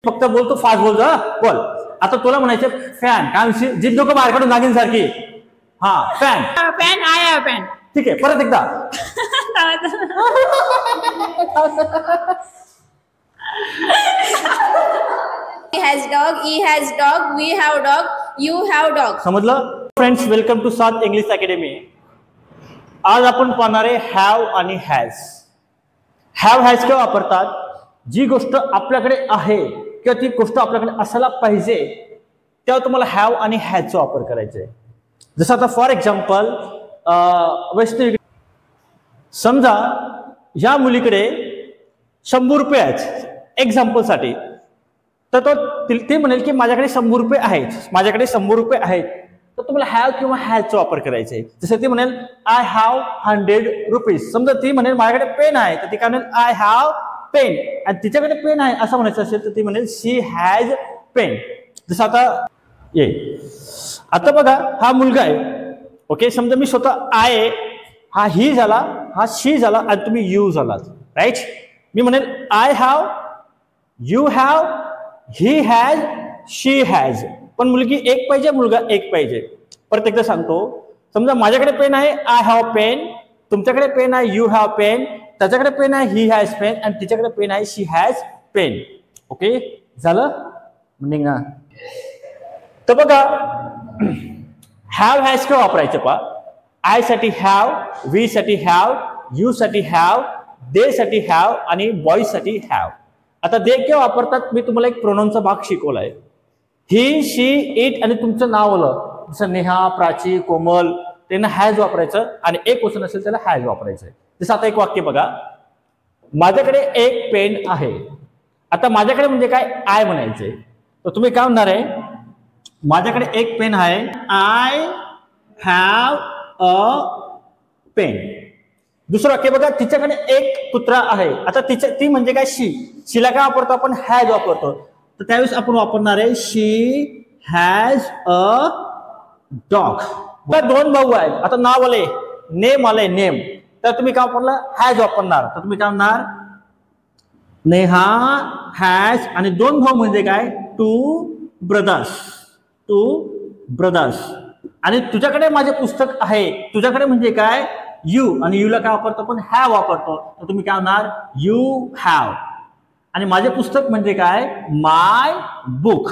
फक्त बोलतो, फास्ट बोलतो. बोल. आता तुला म्हणायचं फॅन. काय जिभ नको बाहेर काढून नागिन सारखी. हा fan. Fan. I have fan. ठीक आहे, परत एकदा. He has dog, he has dog, we have dog, you have dog. समजलं? फ्रेंड्स, वेलकम टू सात इंग्लिश अकॅडमी. आज आपण पाहणार आहे हॅव आणि हॅज. हॅव हॅज केव्हा वापरतात? जी गोष्ट आपल्याकडे आहे किंवा ती गोष्ट आपल्याकडे असायला पाहिजे तेव्हा तुम्हाला हॅव आणि हॅजचा वापर करायचा आहे. जसं आता फॉर एक्झाम्पल वैष्णवी, समजा या मुलीकडे 100 रुपये आहेत एक्झाम्पलसाठी, तर तो ते म्हणेल की माझ्याकडे 100 रुपये आहेत, माझ्याकडे 100 रुपये आहेत. तर तुम्हाला हॅव किंवा हॅजचा वापर करायचा आहे. जसं ती म्हणेल आय हॅव 100 रुपीज. समजा ती म्हणेल माझ्याकडे पेन आहे, तर ती काय म्हणेल आय हॅव पेन. आणि तिच्याकडे पेन आहे असं म्हणायचं असेल तर ती म्हणेल शी हॅज पेन. जसं आता आता बघा, हा मुलगा आहे. ओके, समजा मी स्वतः आहे, हा ही झाला, हा शी झाला आणि तुम्ही यू झालात. राईट. मी म्हणेल I have, you have, he has, she has. पण मुलगी एक पाहिजे, मुलगा एक पाहिजे. परत एकदा सांगतो, समजा माझ्याकडे पेन आहे, आय हॅव पेन. तुमच्याकडे पेन आहे, यू हॅव पेन. त्याच्याकडे पेन आहे, ही हॅज पेन. आणि तिच्याकडे पेन आहे, शी हॅज पेन. ओके, झालं निघा. तर बघा, हॅव हॅज केव्हा वापरायचं पा? आय साठी हॅव, वी साठी हॅव, यू साठी हॅव, दे साठी हॅव आणि बॉईज साठी हॅव. आता दे केव्हा वापरतात? मी तुम्हाला एक प्रोनाउनचा भाग शिकवलाय. ही, शी, इट आणि तुमचं नाव आलं जसं नेहा, प्राची, कोमल, त्यांना हॅज वापरायचं आणि एक वचन असेल त्याला हॅज वापरायचं. जसं आता एक वाक्य बघा, माझ्याकडे एक पेन आहे. आता माझ्याकडे म्हणजे काय? आय म्हणायचंय. तर तुम्ही काय म्हणणार आहे? माझ्याकडे एक पेन आहे, आय हॅव अ पेन. दुसरं वाक्य बघा, तिच्याकडे एक कुत्रा आहे. आता ती म्हणजे काय? शी. शीला काय वापरतो आपण? हॅज वापरतो. तर त्यावेळेस आपण वापरणार आहे शी हॅज अ डॉग. दोन भाऊ आहेत. आता नाव आले, नेम आले, नेम. तर तुम्ही काय वापरलं? हॅज वापरणार. तर तुम्ही काय म्हणणार? नेहा हॅज. आणि दोन भाऊ म्हणजे काय? Two brothers. Two brothers. आणि तुझ्याकडे माझे पुस्तक आहे. तुझ्याकडे म्हणजे काय? यू. आणि यूला काय वापरतो? पण हॅव वापरतो. तर तुम्ही काय म्हणणार? You have. आणि माझे पुस्तक म्हणजे काय? माय बुक.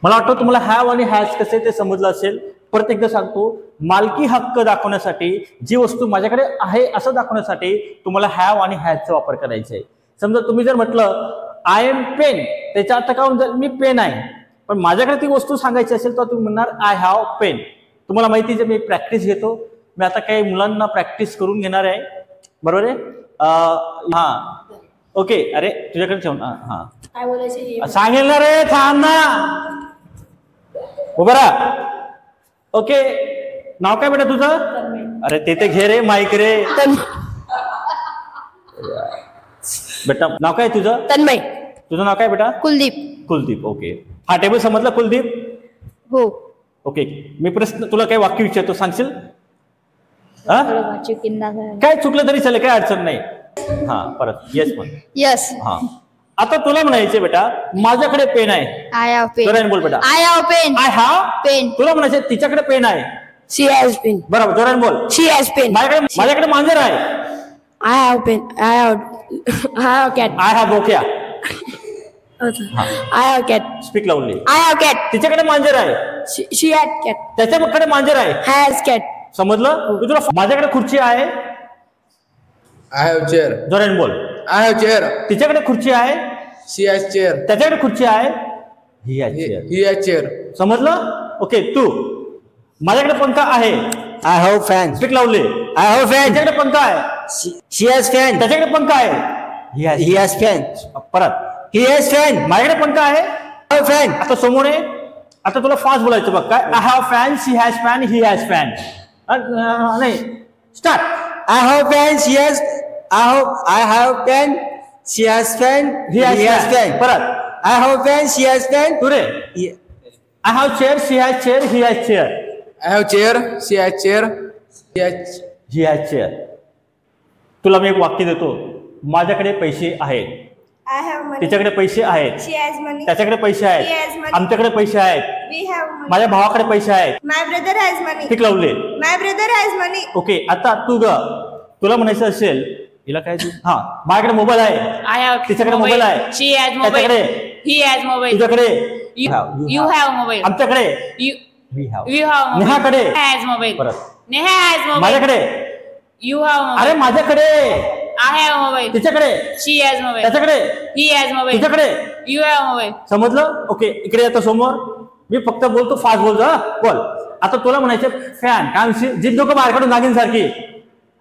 मला वाटतं तुम्हाला हॅव आणि हॅज कसे ते समजलं असेल. परत एकदा सांगतो, मालकी हक्क दाखवण्यासाठी, जी वस्तू माझ्याकडे आहे असं दाखवण्यासाठी तुम्हाला हॅव आणि हॅजचा वापर करायचा आहे. समजा तुम्ही जर म्हटलं आय एम पेन, त्याचा अर्थ काय होऊन मी पेन आहे. पण माझ्याकडे ती वस्तू सांगायची असेल तर तुम्ही म्हणणार आय हॅव पेन. तुम्हाला माहिती आहे, मी प्रॅक्टिस घेतो. मी आता काही मुलांना प्रॅक्टिस करून घेणार आहे. बरोबर आहे? हा ओके. अरे तुझ्याकडे ठेवून हा काय बोलायचं सांगेल ना रे, थांब ना, उभं राहा. ओके, नाव काय बेटा तुझं? अरे ते घे रे माईक रे. बेटा नाव काय तुझं? तन्मय. तुझं नाव काय बेटा? कुलदीप. कुलदीप. ओके, हा टेबल समजला कुलदीप? हो. ओके, मी प्रश्न तुला काही वाक्य विचारतो, सांगशील? काय चुकलं तरी चालेल, काय अडचण नाही. हा परत येस म्हण. यस. हा, आता तुला म्हणायचे बेटा माझ्याकडे पेन आहे. I have pen. जोराने बोल बेटा. I have pen. I have pen. तुला म्हणायचे तिच्याकडे पेन आहे. She has pen. बरोबर, जोराने बोल. She has pen. माझ्याकडे मांजर आहे. I have pen. I have cat. I have बोक्या. I have cat. Speak loudly. I have cat. तिच्याकडे मांजर आहे. She has cat. त्याच्याकडे मांजर आहे. Has cat. समजलं? तुला माझ्याकडे खुर्ची आहे. I have chair. जोराने बोल. I have chair. तिच्याकडे खुर्ची आहे. She has chair. त्याच्याकडे खुर्ची आहे. ही has chair. He has chair. समजलं? ओके, तू माझ्याकडे पंखा आहे. I have fan. स्पीक लावले. I have fan. त्याच्याकडे पंखा आहे. She has fan. त्याच्याकडे पंखा आहे. He has fan. परत He has fan. माझ्याकडे पंखा आहे. I have fan. आता समोर आहे. आता तुला फास्ट बोलायचं बघ. काय? I have fan, she has fan, he has fan. नाही, start. I have fan. She has. I have fan. She has fan. He has fan. परत I have fan. She has fan. तू रे. I have chair, she has chair, he has chair. I have chair. She has chair. He has chair. तुला मी एक वाक्य देतो. माझ्याकडे पैसे आहेत. I have money. तिच्याकडे पैसे आहेत. She has money. त्याच्याकडे पैसे He has आहेत. money. आमच्याकडे पैसे आहेत. We have money. माझ्या भावाकडे पैसे आहेत. My brother has money. ठीक लावले. My brother has money. Okay, आता तुला म्हणायचं असेल हिला काय हा माझ्याकडे मोबाईल आहे. I have तिच्याकडे मोबाईल आहे. She has mobile. त्याच्याकडे He has mobile. तुझ्याकडे You have mobile. आमच्याकडे You we have. you have mobile. नेहाकडे has mobile. परत Neha has mobile. माझ्याकडे You have mobile. अरे माझ्याकडे I have mobile. तिच्याकडे She has mobile. त्याच्याकडे He has mobile. तुझ्याकडे You have mobile. समजलं. ओके, इकडे येतो समोर. मी फक्त बोलतो, फास्ट बोलतो. हा बोल. आता तुला म्हणायचं फॅन काय जिद्द नको बाहेर काढून नागिन सारखी.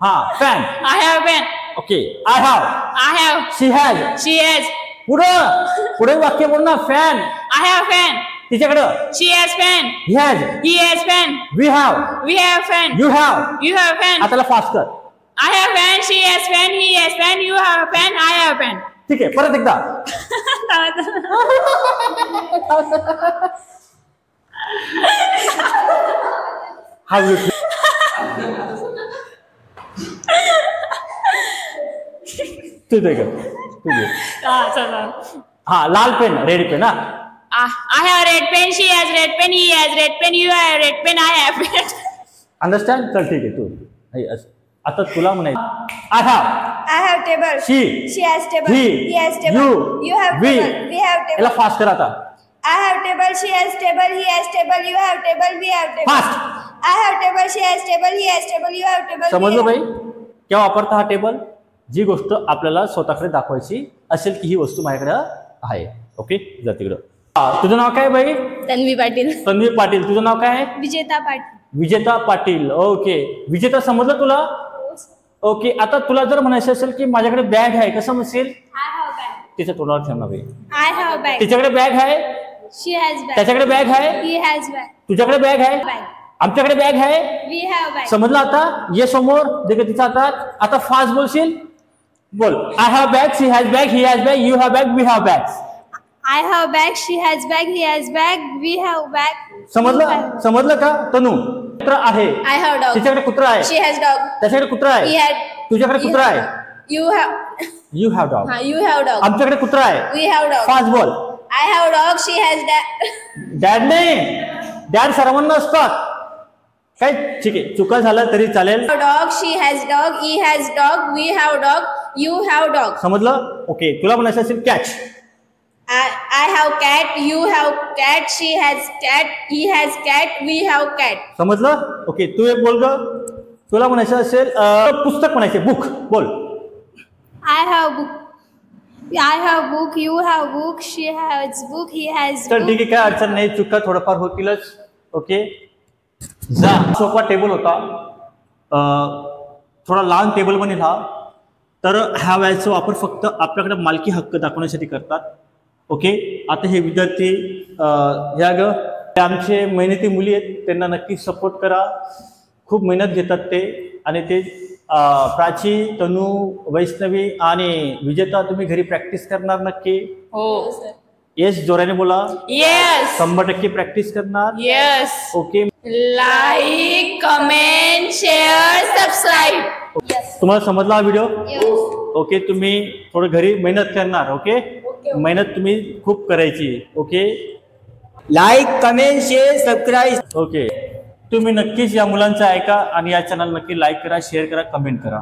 हा fan. I have pen. Okay, I have. I have. She has. She has. पुढे वाक्य बोल ना. Fan I have pen. तिच्याकडं. She has pen. He has. He has pen. We have. We have pen. You have. You have pen. आता fast कर. I have pen. She has pen. He has pen. You have pen. I have pen. ठीक आहे, परत एकदा. हा हा लाल pen, red pen. हा I have red pen. She has red pen. He has red pen. You have red pen. I have pen. Understand. चल ठीक आहे. तू आता तुला म्हणायचं I have. I have table. She has table. he, He has table. you, have we. table. We have याला table. Fast कर आता. I have table. She has table. He has table. You have table. We have table. Fast. I have table. She has table. He has table. You have table. we समजलं have- भाई. केव्हा वापरता हा table? जी गोष्ट आपल्याला स्वतःकडे दाखवायची असेल की ही वस्तू माझ्याकडे आहे. ओके, जा तिकडं. तुझं नाव काय भाई? तन्वी पाटील. तन्वी पाटील. तुझं नाव काय आहे? विजेता पाटील. विजेता पाटील. ओके, विजेता समजलं तुला? ओके, आता तुला जर म्हणायचं असेल की माझ्याकडे बॅग आहे, कसं म्हणशील? I have bag. तिच्या तोंडावर ठेवणार भाई. I have bag. तिच्याकडे बॅग आहे. She has bag. त्याच्याकडे बॅग आहे. He has bag. तुझ्याकडे बॅग आहे. Bag. आमच्याकडे बॅग आहे. We have bag. समजलं. आता ये समोर दे तिचा हातात. आता फास्ट बोलशील. बोल. I have bag. She has bag. He has bag. You have bag. We have bag. I have bag. She has bag. He has bag. We have bag. समजलं? समजलं का तनू? कुत्रा आहे. I have dog. तिच्याकडे कुत्रा आहे. She has dog. त्याच्याकडे कुत्रा He आहे. had. तुझ्याकडे कुत्रा आहे. You have. You have dog. You have dog. आमच्याकडे कुत्रा आहे. We have dog. फास्ट बोल. I have dog. She has dad. Dad नाही. डॅड सर्वांना असतात. काय ठीक आहे, चुका झालं तरी चालेल. Dog. She has dog. He has dog. We have dog. You have dog. समजलं. ओके, तुला म्हणायचं असेल catch. I have cat. You have cat. She has cat. He has cat. We have cat. समजलं. ओके, तू एक बोल ग. तुला म्हणायचं असेल पुस्तक म्हणायचे. बुक बोल. I have book. I have book. You have book. She has book. He has तर book. ठीक आहे, काय अडचण नाही. चुका थोडंफार होतीलच. ओके, जा. सोपा टेबल होता. थोडा लहान टेबल बनेल हा. तर ह्या व्याजचा वापर फक्त आपल्याकडे मालकी हक्क दाखवण्यासाठी करतात. ओके, आता हे विद्यार्थी या ग आमचे मेहनती मुली आहेत, त्यांना नक्की सपोर्ट करा. खूप मेहनत घेतात ते. आणि ते प्राची, तनू, वैष्णवी आणि विजेता तुम्ही घरी प्रॅक्टिस करणार नक्की? हो. येस, जोराने बोला. Yes. 100% प्रॅक्टिस करणार. Yes. Okay, Like, comment, share, subscribe. तुम्हाला समजला हा व्हिडिओ? ओके, तुम्ही थोडं घरी मेहनत करणार. ओके, मेहनत तुम्ही खूप करायची. Okay, like, comment, share, subscribe. Okay, तुम्ही नक्कीच या मुलांचं ऐका आणि या चॅनल नक्की लाईक करा, शेअर करा, कमेंट करा.